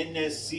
NSC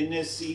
NSC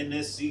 NSC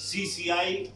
CCI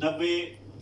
90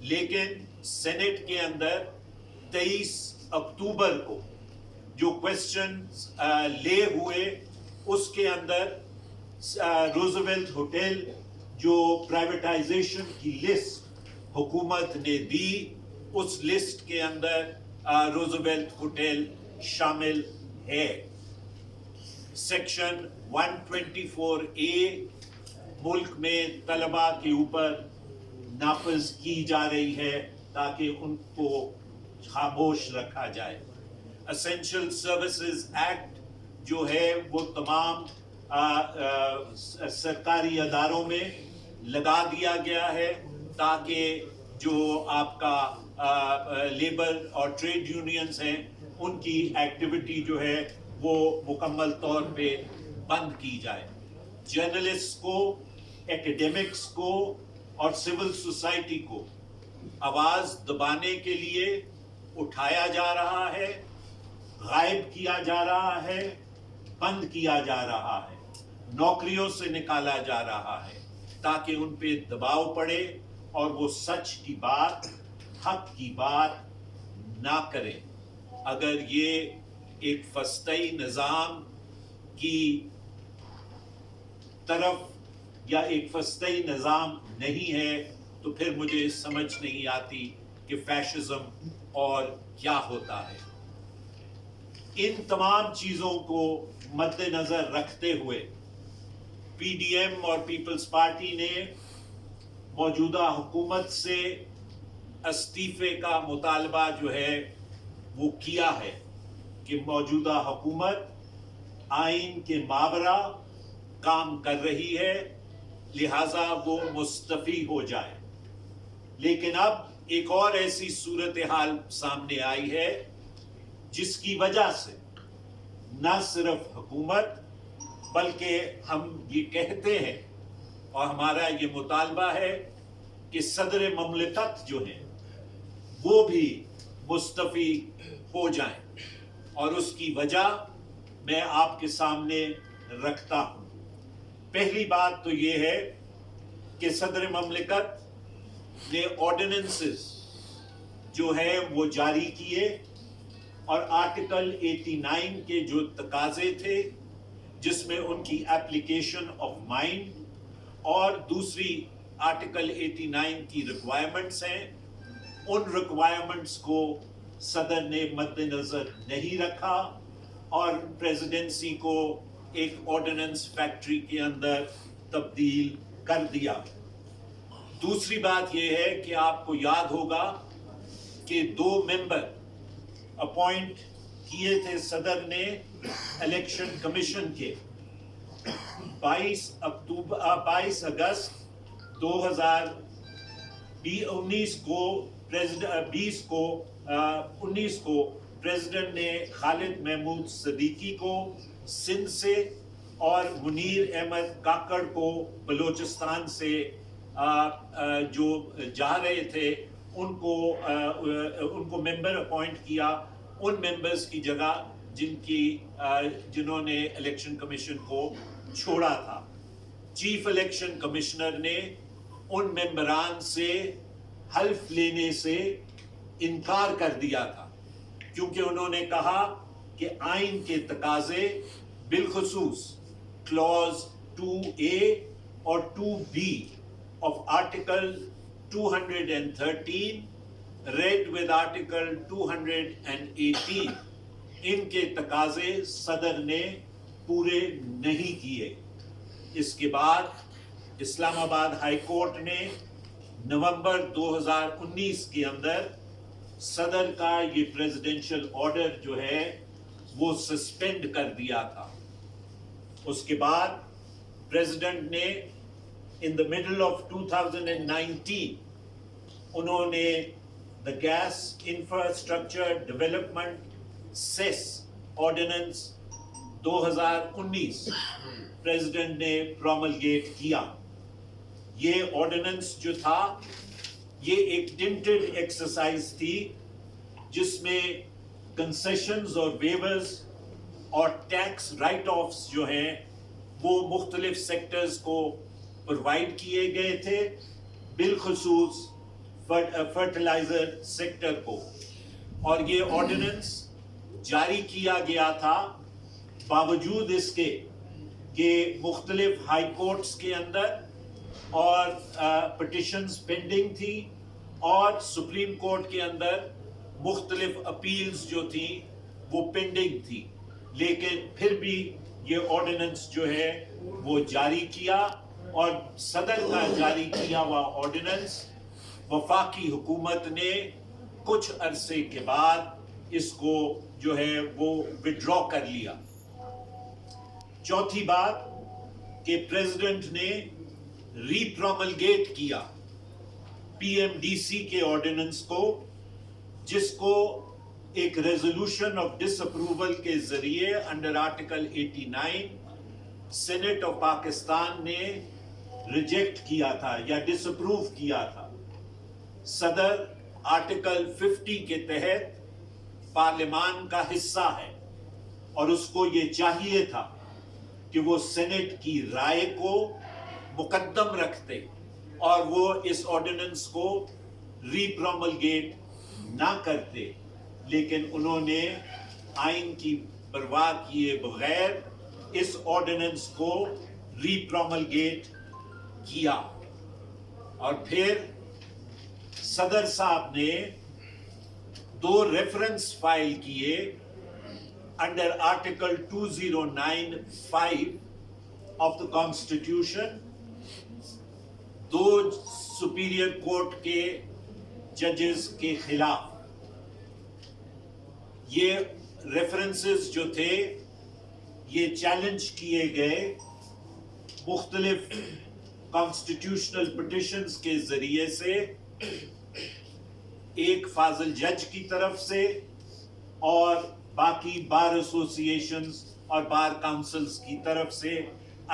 لیکن Saint کے اندر 23 اکتوبر کو جو کوشچن لے ہوئے اس کے اندر روزویلٹ ہوٹل جو پرائیویٹائزیشن کی لسٹ حکومت نے دی اس لسٹ کے اندر روزویلٹ ہوٹل شامل ہے. سیکشن 124A ملک میں طلباء کے اوپر نافذ کی جا رہی ہے تاکہ ان کو خاموش رکھا جائے. اسینشل سروسز ایکٹ جو ہے وہ تمام سرکاری اداروں میں لگا دیا گیا ہے تاکہ جو آپ کا لیبر اور ٹریڈ یونینز ہیں ان کی ایکٹیویٹی جو ہے وہ مکمل طور پہ بند کی جائے. جرنلسٹ کو، ایکیڈیمکس کو اور سول سوسائٹی کو آواز دبانے کے لیے اٹھایا جا رہا ہے، غائب کیا جا رہا ہے، بند کیا جا رہا ہے، نوکریوں سے نکالا جا رہا ہے تاکہ ان پہ دباؤ پڑے اور وہ سچ کی بات، حق کی بات نہ کریں. اگر یہ ایک فسطی نظام کی طرف یا ایک فسطی نظام نہیں ہے تو پھر مجھے سمجھ نہیں آتی کہ فیشزم اور کیا ہوتا ہے. ان تمام چیزوں کو مد نظر رکھتے ہوئے پی ڈی ایم اور پیپلز پارٹی نے موجودہ حکومت سے استعفے کا مطالبہ جو ہے وہ کیا ہے کہ موجودہ حکومت آئین کے مابرا کام کر رہی ہے لہٰذا وہ مستعفی ہو جائے. لیکن اب ایک اور ایسی صورتحال سامنے آئی ہے جس کی وجہ سے نہ صرف حکومت بلکہ ہم یہ کہتے ہیں اور ہمارا یہ مطالبہ ہے کہ صدر مملکت جو ہیں وہ بھی مستعفی ہو جائیں. اور اس کی وجہ میں آپ کے سامنے رکھتا ہوں. پہلی بات تو یہ ہے کہ صدر مملکت نے آرڈیننسز جو ہے وہ جاری کیے اور آرٹیکل 89 کے جو تقاضے تھے جس میں ان کی اپلیکیشن آف مائنڈ اور دوسری آرٹیکل 89 کی ریکوائرمنٹس ہیں ان ریکوائرمنٹس کو صدر نے مد نظر نہیں رکھا اور پریزیڈنسی کو ایک آرڈیننس فیکٹری کے اندر تبدیل کر دیا. دوسری بات یہ ہے کہ آپ کو یاد ہوگا کہ 2 ممبر اپوائنٹ کیے تھے صدر نے الیکشن کمیشن کے 22 اگست 2019 کو پریزیڈنٹ نے خالد محمود صدیقی کو سندھ سے اور منیر احمد کاکڑ کو بلوچستان سے جو جا رہے تھے ان کو ممبر اپوائنٹ کیا ان ممبرز کی جگہ جنہوں نے الیکشن کمیشن کو چھوڑا تھا. چیف الیکشن کمشنر نے ان ممبران سے حلف لینے سے انکار کر دیا تھا کیونکہ انہوں نے کہا کہ آئین کے تقاضے بالخصوص کلوز 2A اور 2B of Article 213 read with Article 218 ان کے تقاضے صدر نے پورے نہیں کیے. اس کے بعد اسلام آباد ہائی کورٹ نے نومبر 2019 کے اندر صدر کا یہ پریزیڈنشل آرڈر جو ہے وہ سسپینڈ کر دیا تھا. اس کے بعد پریزیڈنٹ نے in the middle of 2019 انہوں نے the gas infrastructure development cess ordinance 2019 president نے پروملگیٹ کیا. یہ آرڈیننس جو تھا یہ ایک ٹنٹڈ ایکسرسائز تھی جس میں کنسیشنز اور ویورز اور ٹیکس رائٹ آفس جو ہیں وہ مختلف سیکٹرز کو پرووائڈ کیے گئے تھے بالخصوص فرٹیلائزر سیکٹر کو، اور یہ آرڈیننس جاری کیا گیا تھا باوجود اس کے کہ مختلف ہائی کورٹس کے اندر اور پٹیشنز پینڈنگ تھی، اور سپریم کورٹ کے اندر مختلف اپیلز جو تھیں وہ پینڈنگ تھی، لیکن پھر بھی یہ آرڈیننس جو ہے وہ جاری کیا، اور صدر کا جاری کیا ہوا آرڈیننس وفاقی حکومت نے کچھ عرصے کے بعد اس کو جو ہے وہ وڈرا کر لیا۔ چوتھی بات کہ پریزیڈنٹ نے ری پروملگیٹ کیا پی ایم ڈی سی کے آرڈیننس کو، جس کو ایک ریزولوشن آف ڈس اپروول کے ذریعے under article 89 senate of Pakistan نے ریجیکٹ کیا تھا یا ڈس اپروو کیا تھا۔ صدر آرٹیکل 50 کے تحت پارلیمان کا حصہ ہے، اور اس کو یہ چاہیے تھا کہ وہ سینٹ کی رائے کو مقدم رکھتے اور وہ اس آرڈیننس کو ری پروملگیٹ نہ کرتے، لیکن انہوں نے آئین کی پرواہ کیے بغیر اس آرڈیننس کو ری پروملگیٹ کیا۔ اور پھر صدر صاحب نے 2 ریفرنس فائل کیے under article 2095 of the constitution, 2 superior court کے ججز کے خلاف۔ یہ ریفرنسز جو تھے یہ چیلنج کیے گئے مختلف کانسٹیٹیوشنل پٹیشنز کے ذریعے سے، ایک فاضل جج کی طرف سے اور باقی بار ایسوسی ایشنز اور بار کاؤنسلز کی طرف سے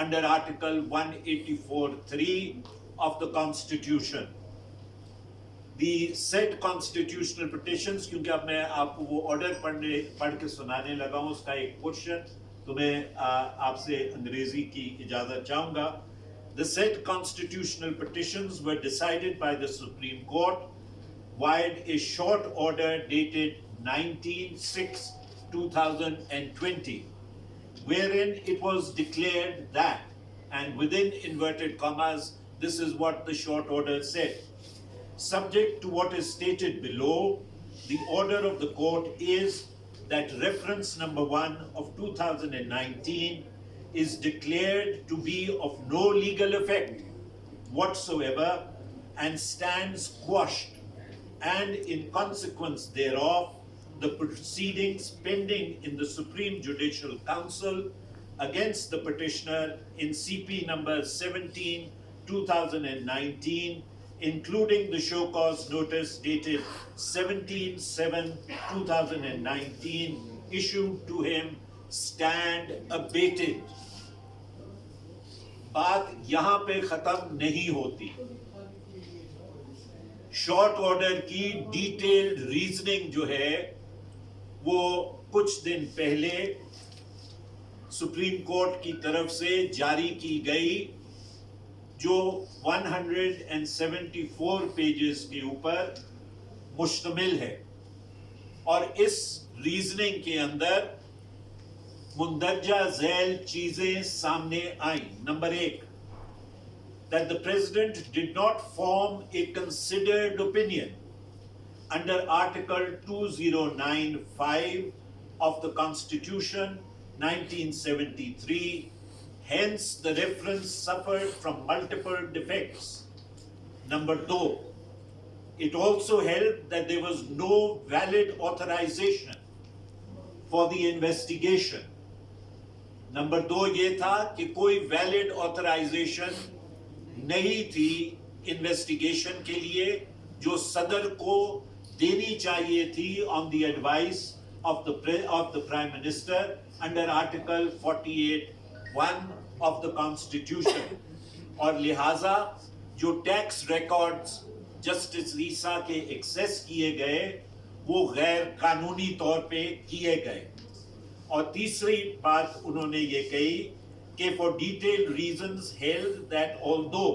under article 184(3) of the constitution. The set constitutional petitions, کیونکہ اب میں آپ کو وہ آرڈر پڑھ کے سنانے لگا ہوں، اس کا ایک پورشن تو میں آپ سے انگریزی کی اجازت چاہوں گا۔ The said constitutional petitions were decided by the Supreme Court via a short order dated 19/6/2020, wherein it was declared that, and within inverted commas, this is what the short order said: subject to what is stated below, the order of the court is that reference number 1 of 2019 is declared to be of no legal effect whatsoever and stands quashed, and in consequence thereof, the proceedings pending in the Supreme Judicial Council against the petitioner in CP number 17/2019, including the show cause notice dated 17/7/2019 issued to him, stand abated۔ بات یہاں پہ ختم نہیں ہوتی۔ Short order کی detailed reasoning جو ہے وہ کچھ دن پہلے سپریم کورٹ کی طرف سے جاری کی گئی، جو 174 پیجز کے اوپر مشتمل ہے، اور اس ریزننگ کے اندر مندرجہ ذیل چیزیں سامنے آئیں۔ Number 1، that the President did not form a considered opinion under Article 2095 of the Constitution 1973, hence the reference suffered from multiple defects. Number 2, it also held that there was no valid authorization for the investigation. Number 2 یہ تھا کہ کوئی valid authorization نہیں تھی investigation کے لیے جو صدر کو دینی چاہیے تھی on the advice of the prime minister under article 48(1) of the constitution, اور لہٰذا جو ٹیکس ریکارڈز جسٹس عیسیٰ کے ایکسیس کیے گئے وہ غیر قانونی طور پہ کیے گئے۔ اور تیسری بات انہوں نے یہ کہی کہ for detailed reasons held that although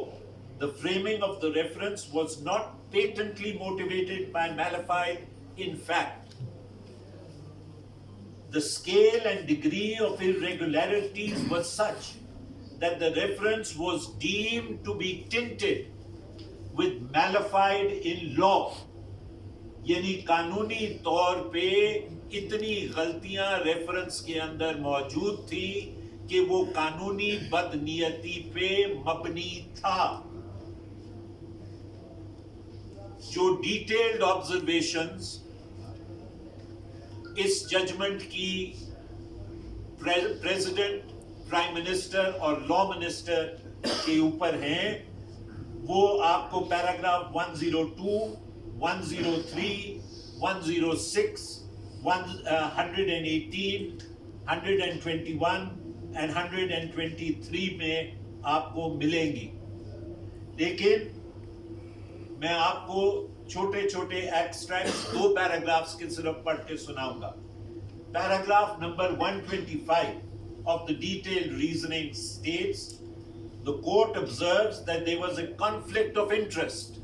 the framing of the reference was not patently motivated by Malafide. In fact, the scale and degree of irregularities was such that the reference was deemed to be tinted with Malafide in law. یعنی قانونی طور پہ اتنی غلطیاں reference کے اندر موجود تھی کہ وہ قانونی بدنیتی پہ مبنی تھا. جو ڈیٹیلڈ آبزرویشنز اس ججمنٹ کی پریزیڈنٹ، پرائم منسٹر اور لا منسٹر کے اوپر ہیں، وہ آپ کو پیراگراف 102 103 106 118 121 and 123 میں آپ کو ملیں گی. لیکن میں آپ کو چھوٹے چھوٹے ایکسٹریکٹس 2 پیراگرافز کے صرف پڑھ کے سناؤں گا. Paragraph number 125 of the detailed reasoning states, the court observes that there was a conflict of interest.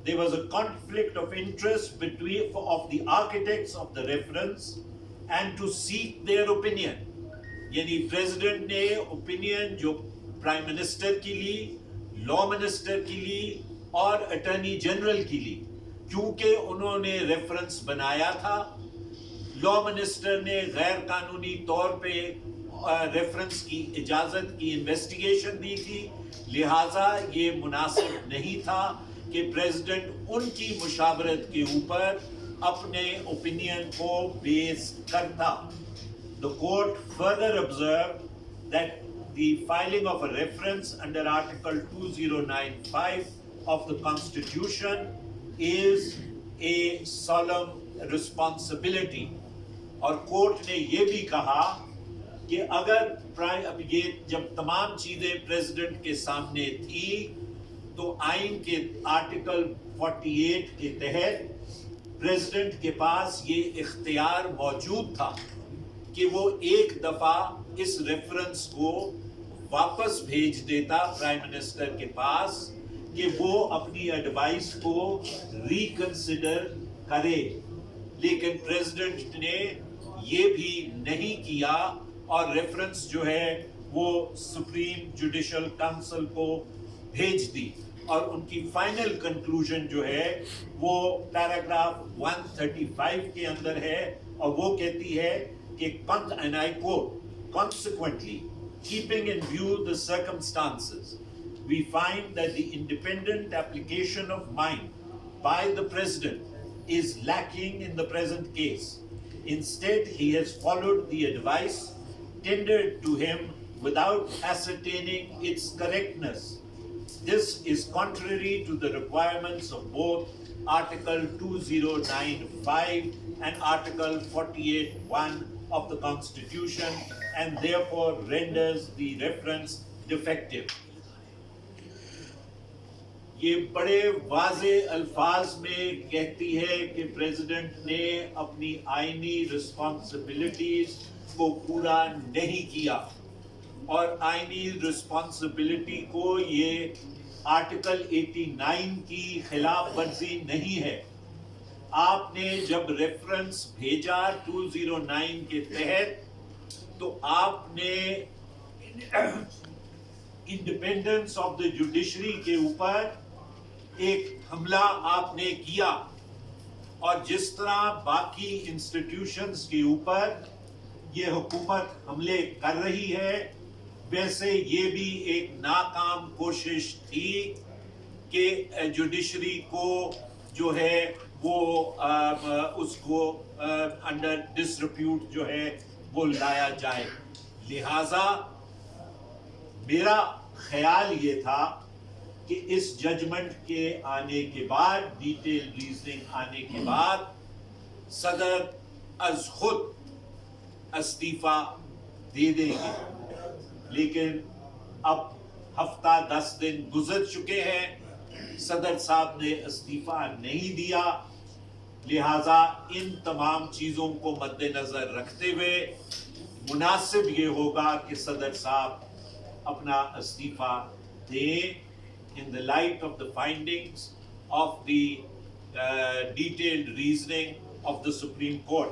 There was a conflict of interest of the architects of the reference and to seek their opinion. یعنی president نے opinion جو prime minister کی لی، law minister کی لی اور attorney general کی لی، کیونکہ انہوں نے ریفرنس بنایا تھا. لا منسٹر نے غیر قانونی طور پہ ریفرنس کی اجازت کی انویسٹیگیشن دی تھی، لہٰذا یہ مناسب نہیں تھا کہ پریزیڈنٹ ان کی مشاورت کے اوپر اپنے اوپینین کو بیس کرتا. The court further observed that the filing of a reference under Article 2095 of the Constitution is a solemn responsibility. اور کورٹ نے یہ بھی کہا کہ اگر یہ جب تمام چیزیں پریزیڈنٹ کے سامنے تھی تو آئین کے آرٹیکل 48 کے تحت پریزیڈنٹ کے پاس یہ اختیار موجود تھا کہ وہ ایک دفعہ اس ریفرنس کو واپس بھیج دیتا پرائم منسٹر کے پاس کہ وہ اپنی ایڈوائس کو ریکنسیڈر کرے. لیکن پریزیڈنٹ نے یہ بھی نہیں کیا اور ریفرنس جو ہے وہ سپریم جوڈیشل کونسل کو بھیج دی. اور ان کی فائنل کنکلوژن جو ہے وہ پیراگراف 135 کے اندر ہے اور وہ کہتی ہے کہ and I quote, consequently, keeping in view the circumstances, we find that the independent application of mind by the President is lacking in the present case. Instead, he has followed the advice tendered to him without ascertaining its correctness. This is contrary to the requirements of both Article 2095 and Article 48(1) of the Constitution and therefore renders the reference defective. یہ بڑے واضح الفاظ میں کہتی ہے کہ president نے اپنی آئینی رسپانسبلٹیز کو پورا نہیں کیا، اور آئینی رسپانسبلٹی کو یہ آرٹیکل 89 کی خلاف ورزی نہیں ہے. آپ نے جب ریفرنس بھیجا 209 کے تحت تو آپ نے انڈیپینڈنس آف دا جوڈیشری کے اوپر ایک حملہ آپ نے کیا، اور جس طرح باقی انسٹیٹیوشنز کے اوپر یہ حکومت حملے کر رہی ہے، ویسے یہ بھی ایک ناکام کوشش تھی کہ جوڈیشری کو جو ہے وہ اس کو انڈر ڈسریپیوٹ جو ہے وہ لایا جائے. لہذا میرا خیال یہ تھا کہ اس ججمنٹ کے آنے کے بعد، ڈیٹیل ریزننگ آنے کے بعد، صدر از خود استعفیٰ دے دیں گے. لیکن اب ہفتہ 10 دن گزر چکے ہیں، صدر صاحب نے استعفیٰ نہیں دیا. لہذا ان تمام چیزوں کو مد نظر رکھتے ہوئے مناسب یہ ہوگا کہ صدر صاحب اپنا استعفیٰ دیں in the light of the findings of the detailed reasoning of the Supreme Court.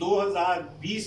2020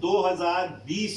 2020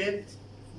10th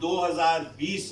2020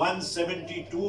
172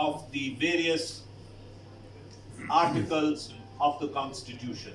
of the various articles of the constitution.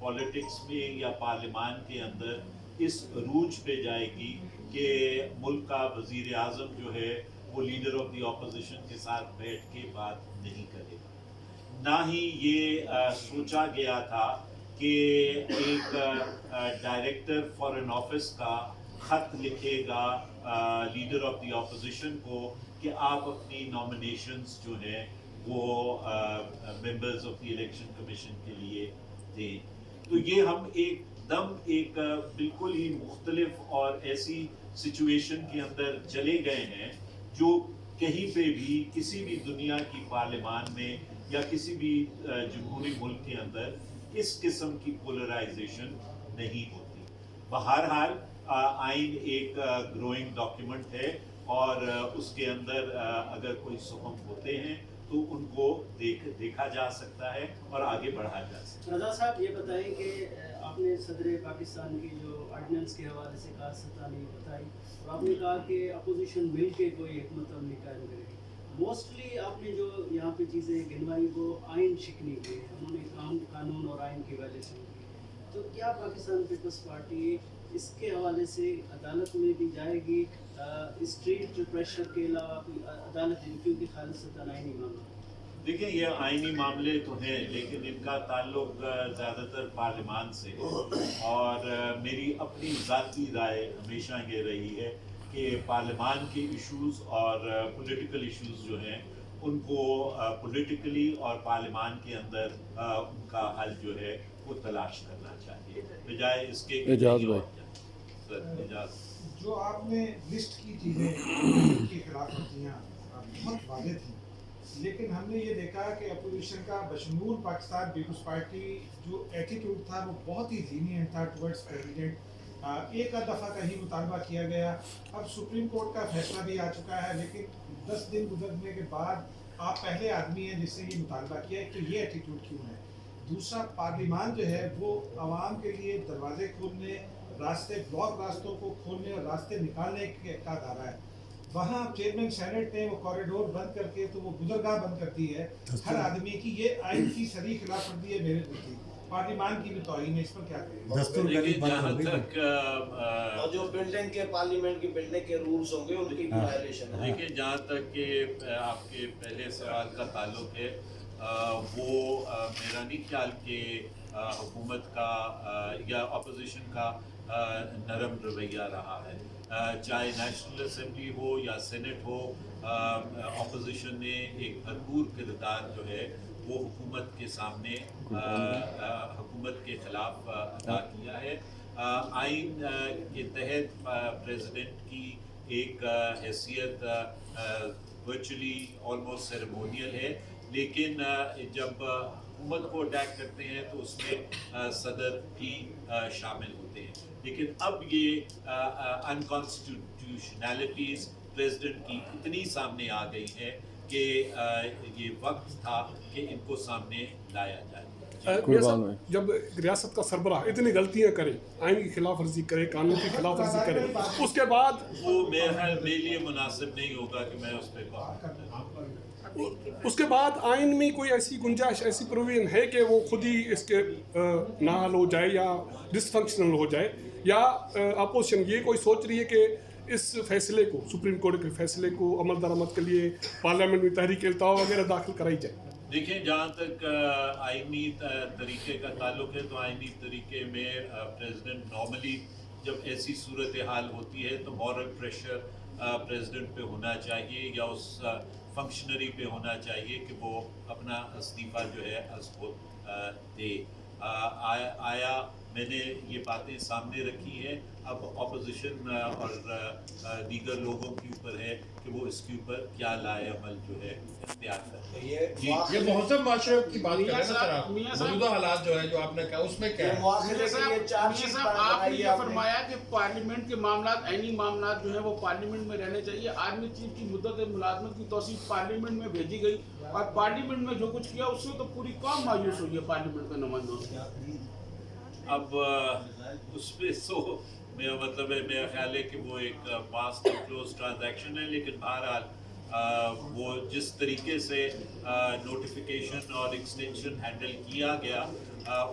Politics میں یا پارلیمان کے اندر اس عروج پہ جائے گی کہ ملک کا وزیر اعظم جو ہے وہ لیڈر آف دی اپوزیشن کے ساتھ بیٹھ کے بات نہیں کرے گا. نہ ہی یہ سوچا گیا تھا کہ ایک ڈائریکٹر فارن آفس کا خط لکھے گا لیڈر آف دی اپوزیشن کو کہ آپ اپنی نامینیشنز جو ہیں وہ members of the election commission کے لیے دیں. تو یہ ہم ایک دم ایک بالکل ہی مختلف اور ایسی سچویشن کے اندر چلے گئے ہیں جو کہیں پہ بھی کسی بھی دنیا کی پارلیمان میں یا کسی بھی جمہوری ملک کے اندر اس قسم کی پولرائزیشن نہیں ہوتی. بہرحال آئین ایک گروئنگ ڈاکیومنٹ ہے اور اس کے اندر اگر کوئی سہم ہوتے ہیں تو ان کو دیکھا جا سکتا ہے اور آگے بڑھا جا سکتا ہے. رضا صاحب یہ بتائیں کہ آپ نے صدر پاکستان کی جو آرڈیننس کے حوالے سے کہا ستانی بتائی اور آپ نے کہا کہ اپوزیشن مل کے کوئی حکمت عملی قائم کرے گی. موسٹلی آپ نے جو یہاں پہ چیزیں گنوائی وہ آئین شکنی کی ہے, انہوں نے قانون اور آئین کی وجہ سے کی. تو کیا پاکستان پیپلز پارٹی اس کے حوالے سے عدالت میں بھی جائے گی اسٹریٹ پریشر کے علاوہ کوئی عدالت, کیونکہ خالصتاً آئینی معاملہ؟ دیکھیں یہ آئینی معاملے تو ہیں لیکن ان کا تعلق زیادہ تر پارلیمان سے ہے اور میری اپنی ذاتی رائے ہمیشہ یہ رہی ہے کہ پارلیمان کے ایشوز اور پولیٹیکل ایشوز جو ہیں ان کو پولیٹیکلی اور پارلیمان کے اندر ان کا حل جو ہے وہ تلاش کرنا چاہیے بجائے اس کے جو آپ نے لسٹ کی چیزیں کی خلاف ورزیاں بہت واضح تھیں, لیکن ہم نے یہ دیکھا کہ اپوزیشن کا بشمول پاکستان پیپلز پارٹی جو ایٹیٹیوڈ تھا وہ بہت ہی لینینٹ تھا ٹورڈز پریزیڈنٹ. ایک آدھ دفعہ کا ہی مطالبہ کیا گیا. اب سپریم کورٹ کا فیصلہ بھی آ چکا ہے, لیکن 10 دن گزرنے کے بعد آپ پہلے آدمی ہیں جس سے یہ مطالبہ کیا ہے کہ یہ ایٹیٹیوڈ کیوں ہے. دوسرا, پارلیمان جو ہے وہ عوام کے لیے دروازے کھولنے, راستے بلاک راستوں کو کھولنے اور راستے نکالنے کا ادارہ ہے. وہاں چیئرمین سینٹ نے وہ کوریڈور بند کر کے تو وہ گزرگاہ بند کرتی ہے ہر آدمی کی. یہ آئین کی صریح خلاف ورزی ہے میرے کی, پارلیمان کی بھی توہین ہے. اس پر کیا کہیں؟ جہاں تک اور جو بلڈنگ کے پارلیمنٹ کی بلڈنگ کے رولز ہوں گے ان کی وائلیشن ہے. دیکھیں جہاں تک کہ آپ کے پہلے سوال کا تعلق ہے وہ میرا نہیں خیال کہ حکومت کا یا اپوزیشن کا نرم رویہ رہا ہے. چاہے نیشنل اسمبلی ہو یا سینٹ ہو, اپوزیشن نے ایک بھرپور کردار جو ہے وہ حکومت کے سامنے حکومت کے خلاف ادا کیا ہے. آئین کے تحت پریزیڈنٹ کی ایک حیثیت ورچولی آلموسٹ سیریمونیل ہے, لیکن جب حکومت کو اٹیک کرتے ہیں تو اس میں صدر بھی شامل ہوتے ہیں. لیکن اب یہ انکانسٹیٹیوشنالٹیز پریزیڈنٹ کی اتنی سامنے آ گئی ہے کہ یہ وقت تھا کہ ان کو سامنے لایا جائے. جب ریاست کا سربراہ اتنی غلطیاں کرے, آئین کی خلاف ورزی کرے, قانون کی خلاف ورزی کرے, اس کے بعد وہ میرے لیے مناسب نہیں ہوگا کہ میں اس پہ اس کے بعد آئین میں کوئی ایسی گنجائش, ایسی پروویژن ہے کہ وہ خود ہی اس کے ناحل ہو جائے یا ڈس فنکشنل ہو جائے, یا اپوزیشن یہ کوئی سوچ رہی ہے کہ اس فیصلے کو, سپریم کورٹ کے فیصلے کو عمل درآمد کے لیے پارلیمنٹ میں تحریک التوا وغیرہ داخل کرائی جائے؟ دیکھیں جہاں تک آئینی طریقے کا تعلق ہے تو آئینی طریقے میں پریزیڈنٹ نارملی جب ایسی صورتحال ہوتی ہے تو مورل پریشر پریزیڈنٹ پہ ہونا چاہیے یا اس فنکشنری پہ ہونا چاہیے کہ وہ اپنا استعفیٰ جو ہے از خود دے. آیا میں نے یہ باتیں سامنے رکھی ہیں, اب اپوزیشن اور دیگر لوگوں کے اوپر ہے کہ وہ اس کے اوپر کیا لائے عمل جو ہے اختیار کرتے ہیں. یہ مہذب معاشرے کی بات کر رہے ہیں نا سر آپ, موجودہ حالات جو ہے جو آپ نے کہا اس میں کیا ہے؟ آپ نے یہ فرمایا کہ پارلیمنٹ کے معاملات, آئینی معاملات جو ہیں وہ پارلیمنٹ میں رہنے چاہیے. آرمی چیف کی مدت ملازمت کی توسیع پارلیمنٹ میں بھیجی گئی اور پارلیمنٹ میں جو کچھ کیا اس سے تو پوری قوم مایوس ہوئی ہے پارلیمنٹ کے نمائندوں سے. اب اس پہ تو میرا مطلب ہے, میرا خیال ہے کہ وہ ایک پاسٹ کلوز ٹرانزیکشن ہے, لیکن بہرحال وہ جس طریقے سے نوٹیفیکیشن اور ایکسٹینشن ہینڈل کیا گیا